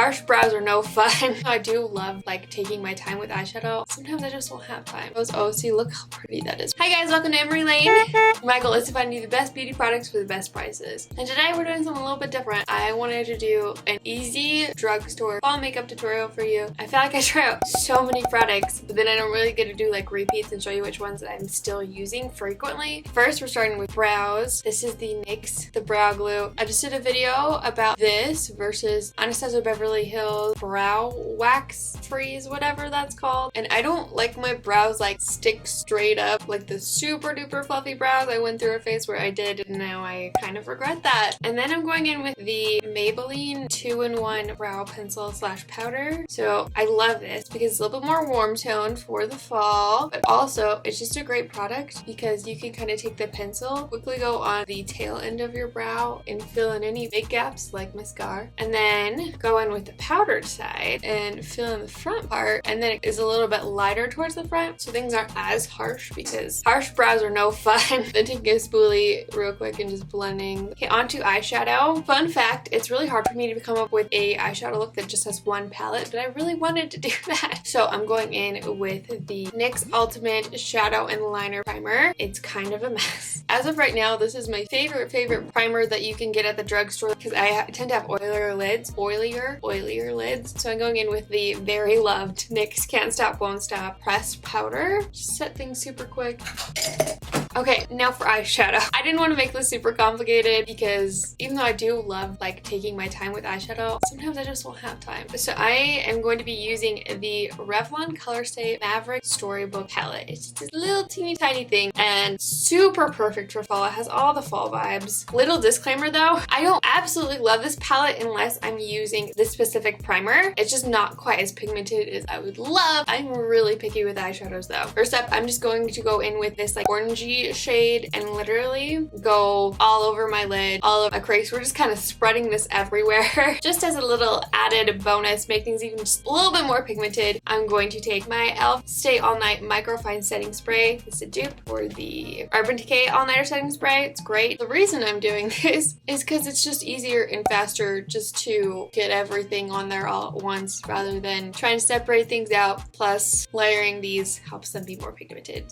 Harsh brows are no fun. I do love like taking my time with eyeshadow. Sometimes I just won't have time. Oh, see, look how pretty that is. Hi guys, welcome to Emmarie Lane. My goal is to find you the best beauty products for the best prices. And today we're doing something a little bit different. I wanted to do an easy drugstore fall makeup tutorial for you. I feel like I try out so many products, but then I don't really get to do like repeats and show you which ones that I'm still using frequently. First, we're starting with brows. This is the NYX, the brow glue. I just did a video about this versus Anastasia Beverly Hills brow wax freeze, whatever that's called. And I don't like my brows like stick straight up like the super duper fluffy brows. I went through a phase where I did, and now I kind of regret that. And then I'm going in with the Maybelline 2-in-1 brow pencil slash powder. So I love this because it's a little bit more warm toned for the fall, but also it's just a great product because you can kind of take the pencil, quickly go on the tail end of your brow and fill in any big gaps like mascara, and then go in with the powdered side and fill in the front part, and then it is a little bit lighter towards the front so things aren't as harsh because harsh brows are no fun. Then taking a spoolie real quick and just blending. Okay, onto eyeshadow. Fun fact, it's really hard for me to come up with a eyeshadow look that just has one palette, but I really wanted to do that. So I'm going in with the NYX Ultimate Shadow and Liner Primer. It's kind of a mess. As of right now, this is my favorite primer that you can get at the drugstore because I tend to have oilier lids. So I'm going in with the very loved NYX Can't Stop Won't Stop pressed powder. Just set things super quick. Okay, now for eyeshadow. I didn't want to make this super complicated because even though I do love like taking my time with eyeshadow, sometimes I just won't have time. So I am going to be using the Revlon Colorstay Maverick Storybook palette. It's just this little teeny tiny thing and super perfect for fall. It has all the fall vibes. Little disclaimer though, I don't absolutely love this palette unless I'm using this specific primer. It's just not quite as pigmented as I would love. I'm really picky with eyeshadows though. First up, I'm just going to go in with this like orangey shade and literally go all over my lid, all over my crease. We're just kind of spreading this everywhere. Just as a little added bonus, make things even just a little bit more pigmented, I'm going to take my e.l.f. Stay All Night Microfine Setting Spray. It's a dupe for the Urban Decay All Nighter Setting Spray. It's great. The reason I'm doing this is because it's just easier and faster just to get everything on there all at once rather than trying to separate things out. Plus, layering these helps them be more pigmented.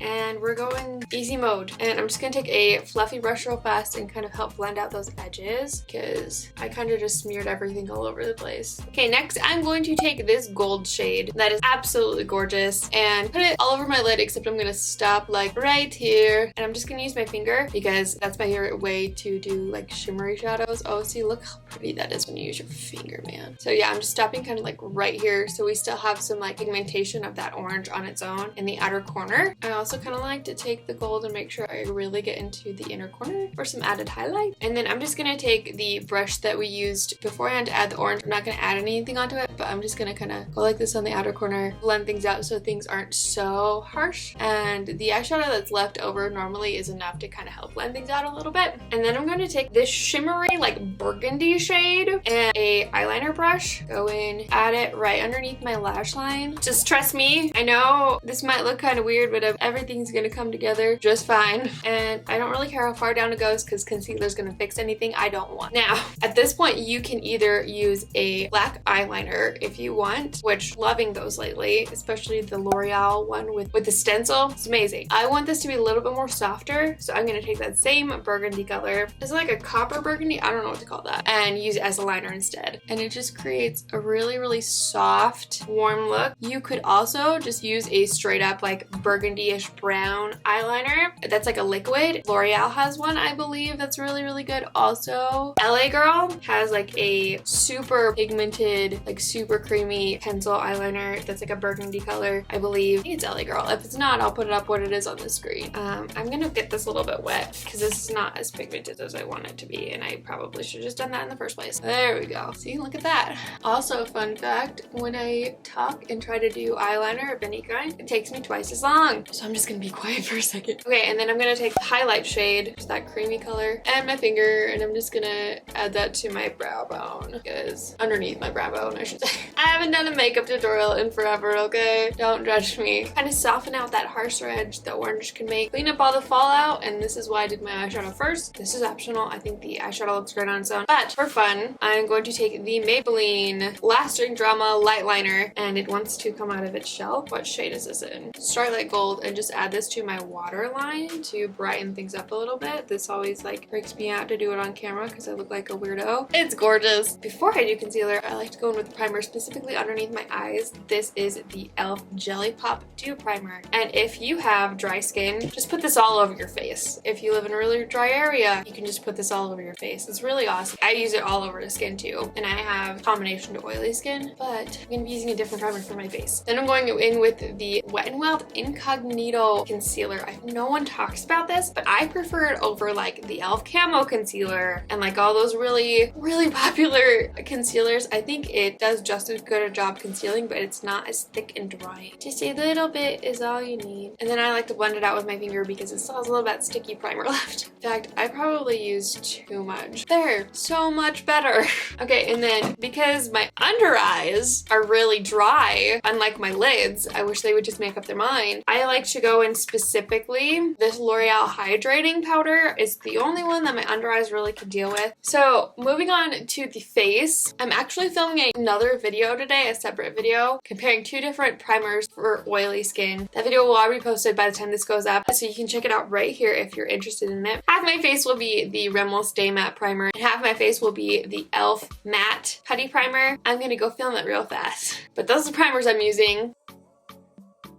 And we're going easy mode, and I'm just gonna take a fluffy brush real fast and kind of help blend out those edges because I kind of just smeared everything all over the place. Okay, next I'm going to take this gold shade that is absolutely gorgeous and put it all over my lid, except I'm gonna stop like right here, and I'm just gonna use my finger because that's my favorite way to do like shimmery shadows. Oh, see, look how pretty that is when you use your finger, man. So yeah, I'm just stopping kind of like right here so we still have some like pigmentation of that orange on its own in the outer corner. I also kind of like to take the gold and make sure I really get into the inner corner for some added highlight. And then I'm just going to take the brush that we used beforehand to add the orange. I'm not going to add anything onto it, but I'm just going to kind of go like this on the outer corner, blend things out so things aren't so harsh. And the eyeshadow that's left over normally is enough to kind of help blend things out a little bit. And then I'm going to take this shimmery like burgundy shade and a eyeliner brush, go in, add it right underneath my lash line. Just trust me, I know this might look kind of weird, but everything's gonna come together just fine. And I don't really care how far down it goes because concealer's gonna fix anything I don't want. Now, at this point, you can either use a black eyeliner if you want, which loving those lately, especially the L'Oreal one with the stencil. It's amazing. I want this to be a little bit more softer, so I'm gonna take that same burgundy color. It's like a copper burgundy, I don't know what to call that, and use it as a liner instead. And it just creates a really soft, warm look. You could also just use a straight up like burgundy-ish brown eyeliner that's like a liquid. L'Oreal has one, I believe, that's really good. Also, LA Girl has like a super pigmented, like super creamy pencil eyeliner that's like a burgundy color, I believe. I think it's LA Girl. If it's not, I'll put it up what it is on the screen. I'm gonna get this a little bit wet because this is not as pigmented as I want it to be, and I probably should have just done that in the first place. There we go. See, look at that. Also, fun fact, when I talk and try to do eyeliner of any kind, it takes me twice as long. So I'm I'm just gonna be quiet for a second. Okay, and then I'm gonna take the highlight shade, just that creamy color, and my finger, and I'm just gonna add that to my brow bone, because underneath my brow bone, I should say. I haven't done a makeup tutorial in forever, okay? Don't judge me. Kind of soften out that harsher edge that orange can make. Clean up all the fallout, and this is why I did my eyeshadow first. This is optional. I think the eyeshadow looks great on its own. But for fun, I'm going to take the Maybelline Lasting Drama Light Liner, and it wants to come out of its shell. What shade is this in? Starlight Gold, and just add this to my waterline to brighten things up a little bit. This always like freaks me out to do it on camera because I look like a weirdo. It's gorgeous. Before I do concealer, I like to go in with primer specifically underneath my eyes. This is the e.l.f. Jelly Pop Dew Primer. And if you have dry skin, just put this all over your face. If you live in a really dry area, you can just put this all over your face. It's really awesome. I use it all over the skin too. And I have combination to oily skin, but I'm gonna be using a different primer for my face. Then I'm going in with the Wet n Wild Incognito Concealer. No one talks about this, but I prefer it over like the e.l.f. Camo Concealer and like all those really popular concealers. I think it does just as good a job concealing, but it's not as thick and drying. Just a little bit is all you need. And then I like to blend it out with my finger because it still has a little bit sticky primer left. In fact, I probably used too much. There, so much better. Okay, and then because my under eyes are really dry, unlike my lids, I wish they would just make up their mind. I like to go in specifically this L'Oreal Hydrating Powder. It's the only one that my under eyes really could deal with. So moving on to the face, I'm actually filming another video today, a separate video, comparing two different primers for oily skin. That video will all be posted by the time this goes up, so you can check it out right here if you're interested in it. Half my face will be the Rimmel Stay Matte Primer, and half my face will be the e.l.f. Matte Putty Primer. I'm gonna go film it real fast. But those are the primers I'm using.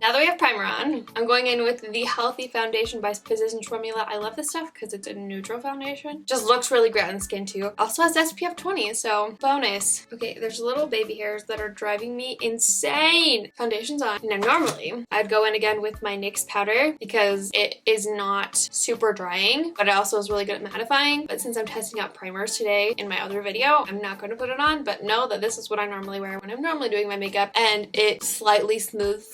Now that we have primer on, I'm going in with the Healthy Foundation by Physicians Formula. I love this stuff because it's a neutral foundation. Just looks really great on the skin too. Also has SPF 20, so bonus. Okay, there's little baby hairs that are driving me insane. Foundation's on. Now normally, I'd go in again with my NYX powder because it is not super drying, but it also is really good at mattifying. But since I'm testing out primers today in my other video, I'm not going to put it on, but know that this is what I normally wear when I'm normally doing my makeup, and it slightly smooth.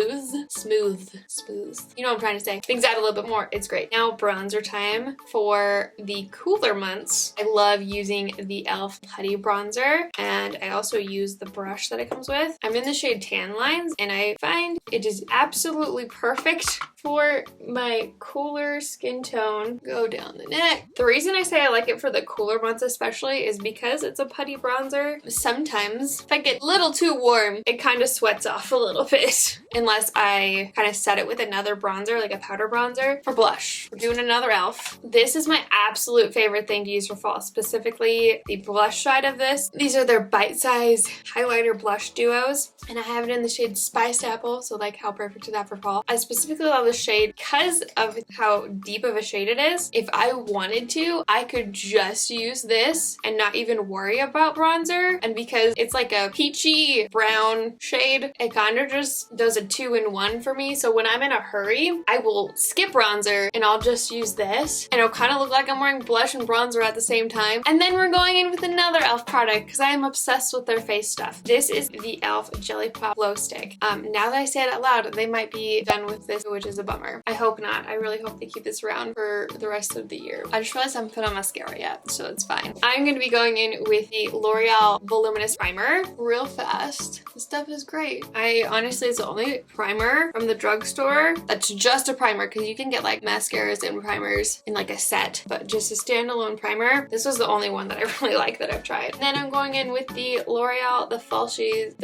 You know what I'm trying to say. Things out a little bit more. It's great. Now bronzer time. For the cooler months, I love using the e.l.f. Putty Bronzer, and I also use the brush that it comes with. I'm in the shade Tan Lines, and I find it is absolutely perfect for my cooler skin tone. Go down the neck. The reason I say I like it for the cooler months especially is because it's a putty bronzer. Sometimes if I get a little too warm, it kind of sweats off a little bit. Unless I kind of set it with another bronzer, like a powder bronzer. For blush, we're doing another e.l.f. This is my absolute favorite thing to use for fall, specifically the blush side of this. These are their bite-size highlighter blush duos, and I have it in the shade Spiced Apple, so like how perfect is that for fall. I specifically love the shade because of how deep of a shade it is. If I wanted to, I could just use this and not even worry about bronzer, and because it's like a peachy brown shade, it kind of just does a 2-in-1 for me. So when I'm in a hurry, I will skip bronzer and I'll just use this, and it'll kind of look like I'm wearing blush and bronzer at the same time. And then we're going in with another e.l.f. product because I am obsessed with their face stuff. This is the e.l.f. Jelly Pop Glow Stick. Now that I say it out loud, they might be done with this, which is a bummer. I hope not. I really hope they keep this around for the rest of the year. I just realized I haven't put on mascara yet, so it's fine. I'm going to be going in with the L'Oreal Voluminous Primer real fast. This stuff is great. Honestly, it's the only primer from the drugstore that's just a primer, because you can get like mascaras and primers in like a set, but just a standalone primer. This was the only one that I really like that I've tried. And then I'm going in with the L'Oreal Falsies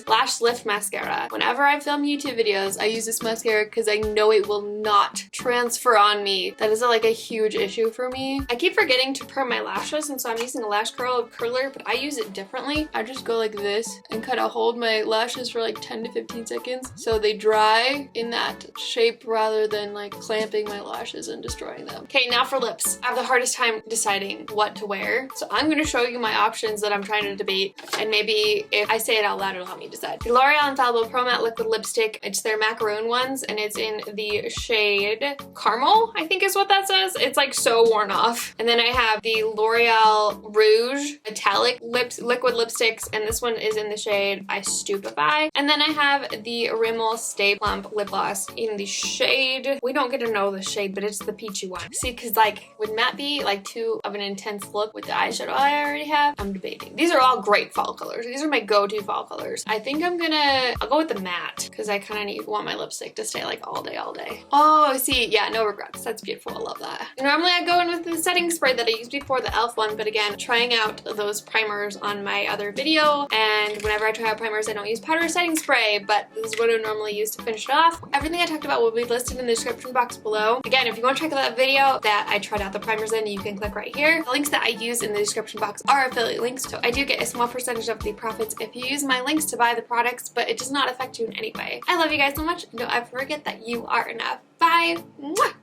Lash Lift Mascara. Whenever I film YouTube videos, I use this mascara because I know it will not transfer on me. That is like a huge issue for me. I keep forgetting to perm my lashes, and so I'm using a lash curler, but I use it differently. I just go like this and kind of hold my lashes for like 10 to 15 seconds so they dry in that shape rather than like clamping my lashes and destroying them. Okay, now for lips. I have the hardest time deciding what to wear, so I'm going to show you my options that I'm trying to debate, and maybe if I say it out loud it'll help me decide. The L'Oreal Infallible Pro Matte Liquid Lipstick. It's their macaron ones, and it's in the shade Caramel, I think is what that says. It's like so worn off. And then I have the L'Oreal Rouge Metallic Liquid Lipsticks, and this one is in the shade I Stupefy. And then I have have the Rimmel Stay Plump lip gloss in the shade. We don't get to know the shade, but it's the peachy one. See, because like, would matte be like too of an intense look with the eyeshadow I already have? I'm debating. These are all great fall colors. These are my go-to fall colors. I think I'll go with the matte because I kind of want my lipstick to stay like all day, all day. Oh, see, yeah, no regrets. That's beautiful. I love that. Normally I go in with the setting spray that I used before, the e.l.f. one, but again, trying out those primers on my other video, and whenever I try out primers, I don't use powder or setting spray, but this is what I normally use to finish it off. Everything I talked about will be listed in the description box below. Again, if you want to check out that video that I tried out the primers in, you can click right here. The links that I use in the description box are affiliate links, so I do get a small percentage of the profits if you use my links to buy the products, but it does not affect you in any way. I love you guys so much. Don't ever forget that you are enough. Bye! Mwah!